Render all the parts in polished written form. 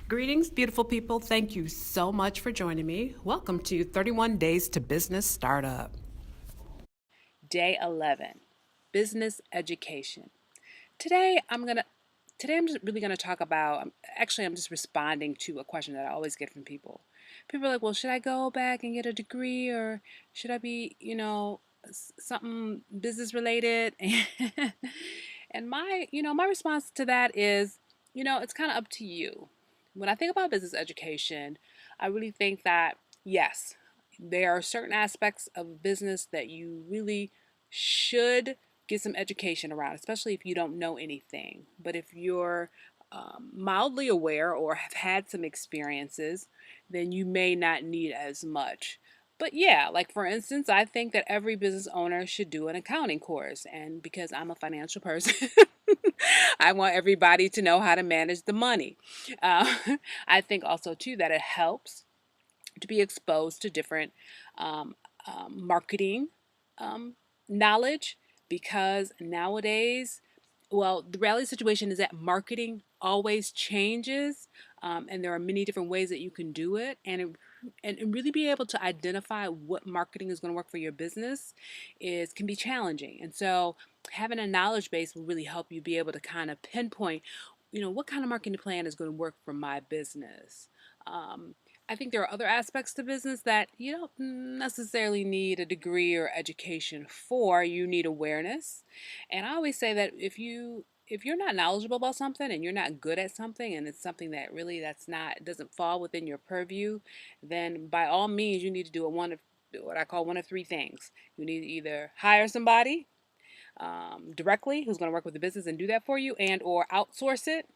Greetings, beautiful people. Thank you so much for joining me. Welcome to 31 Days to Business Startup. Day 11, business education. Today I'm just really gonna talk about. I'm just responding to a question that I always get from people. People are like, "Well, should I go back and get a degree, or should I be, something business related?" And my response to that is, it's kind of up to you. When I think about business education, I really think that yes, there are certain aspects of business that you really should get some education around, especially if you don't know anything. But if you're mildly aware or have had some experiences, then you may not need as much. But yeah, like for instance, I think that every business owner should do an accounting course. And because I'm a financial person, I want everybody to know how to manage the money. Uh, I think also, too, that it helps to be exposed to different um, marketing um, knowledge because nowadays, well, the reality situation is that marketing always changes, and there are many different ways that you can do it, and really be able to identify what marketing is going to work for your business is can be challenging. And so, having a knowledge base will really help you be able to kind of pinpoint, what kind of marketing plan is going to work for my business. Um, I think there are other aspects to business that you don't necessarily need a degree or education for. You need awareness. And I always say that if you're not knowledgeable about something and you're not good at something and it's something that really that's not doesn't fall within your purview, then by all means you need to do what I call one of three things. You need to either hire somebody directly who's going to work with the business and do that for you, and or outsource it,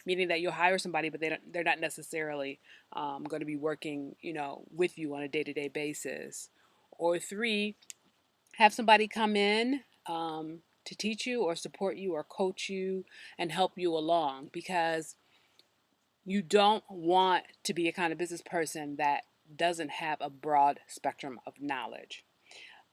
meaning that you'll hire somebody, but they're not necessarily going to be working, with you on a day-to-day basis. Or three, have somebody come in to teach you or support you or coach you and help you along, because you don't want to be a kind of business person that doesn't have a broad spectrum of knowledge.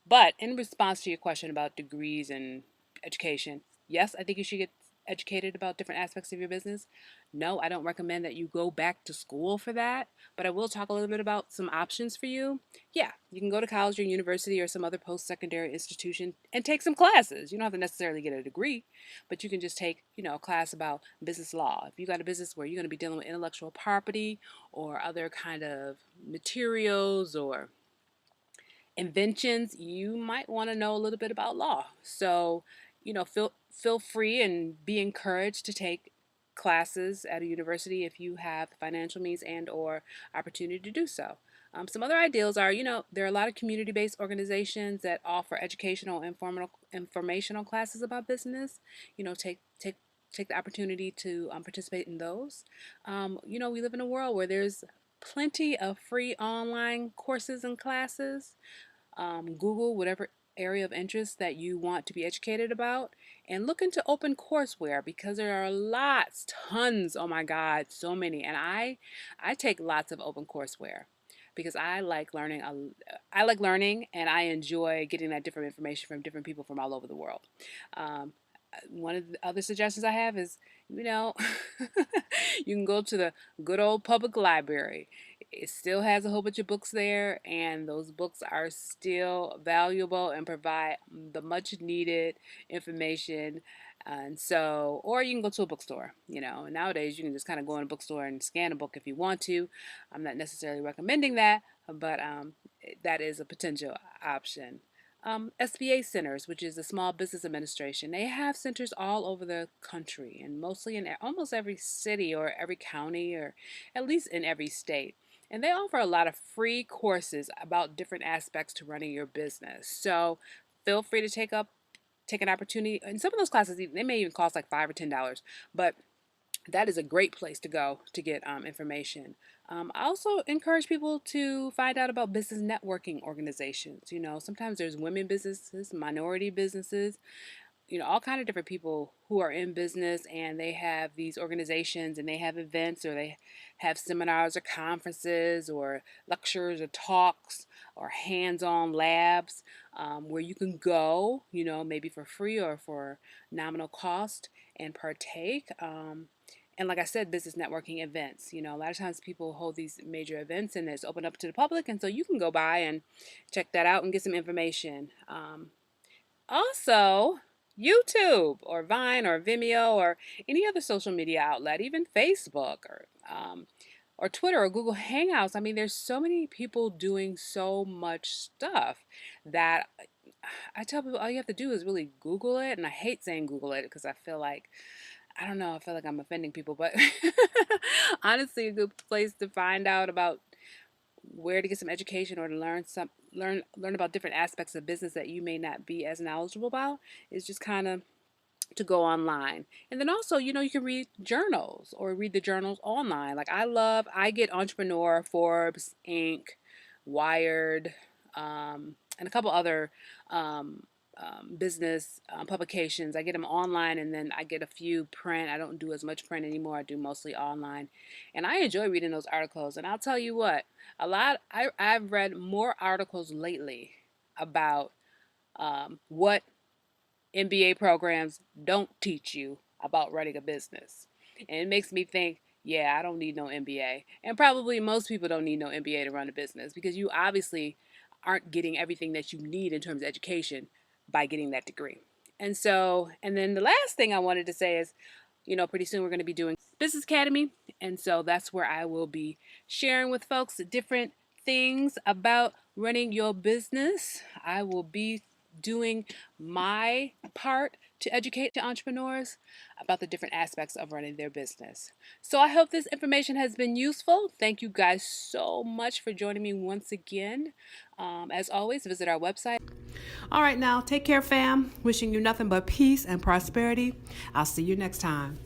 But in response to your question about degrees and education, yes, I think you should get educated about different aspects of your business. No, I don't recommend that you go back to school for that, but I will talk a little bit about some options for you. Yeah, you can go to college or university or some other post secondary institution and take some classes. You don't have to necessarily get a degree, but you can just take, a class about business law. If you got a business where you're going to be dealing with intellectual property or other kind of materials or inventions, you might want to know a little bit about law. So, feel free and be encouraged to take classes at a university if you have the financial means and or opportunity to do so. Some other ideals are, there are a lot of community-based organizations that offer educational and informational classes about business. Take the opportunity to participate in those. We live in a world where there's plenty of free online courses and classes. Google whatever area of interest that you want to be educated about, and look into open courseware because there are lots, tons, oh my god, so many. And I take lots of open courseware because I like learning and I enjoy getting that different information from different people from all over the world. um, One of the other suggestions I have is, you know, you can go to the good old public library. It still has a whole bunch of books there, and those books are still valuable and provide the much needed information. And so, or you can go to a bookstore, and nowadays you can just kind of go in a bookstore and scan a book if you want to. I'm not necessarily recommending that, but that is a potential option. SBA centers, which is the Small Business Administration, they have centers all over the country and mostly in almost every city or every county or at least in every state. And they offer a lot of free courses about different aspects to running your business. So feel free to take an opportunity. And some of those classes, they may even cost like $5 or $10, but that is a great place to go to get information. I also encourage people to find out about business networking organizations. Sometimes there's women businesses, minority businesses, all kind of different people who are in business, and they have these organizations and they have events or they have seminars or conferences or lectures or talks or hands-on labs, where you can go, maybe for free or for nominal cost and partake. and like I said, business networking events. You know, a lot of times people hold these major events and it's open up to the public, and so you can go by and check that out and get some information. Also, YouTube or Vine or Vimeo or any other social media outlet, even Facebook or Twitter or Google Hangouts. I mean, there's so many people doing so much stuff that I tell people all you have to do is really Google it. And I hate saying Google it because I feel like, I don't know, I feel like I'm offending people, but honestly, a good place to find out about where to get some education or to learn about different aspects of business that you may not be as knowledgeable about is just kind of to go online. And then also, you know, you can read journals or read the journals online. Like I get Entrepreneur, Forbes, Inc., Wired, and a couple other um, business publications. I get them online, and then I get a few print. I don't do as much print anymore. I do mostly online, and I enjoy reading those articles. And I'll tell you what, I've read more articles lately about what MBA programs don't teach you about running a business. And it makes me think, yeah, I don't need no MBA. And probably most people don't need no MBA to run a business because you obviously aren't getting everything that you need in terms of education by getting that degree. And then the last thing I wanted to say is, you know, pretty soon we're going to be doing Business Academy. And so that's where I will be sharing with folks different things about running your business. I will be doing my part to educate entrepreneurs about the different aspects of running their business. So I hope this information has been useful. Thank you guys so much for joining me once again. As always, visit our website. All right, now take care, fam. Wishing you nothing but peace and prosperity. I'll see you next time.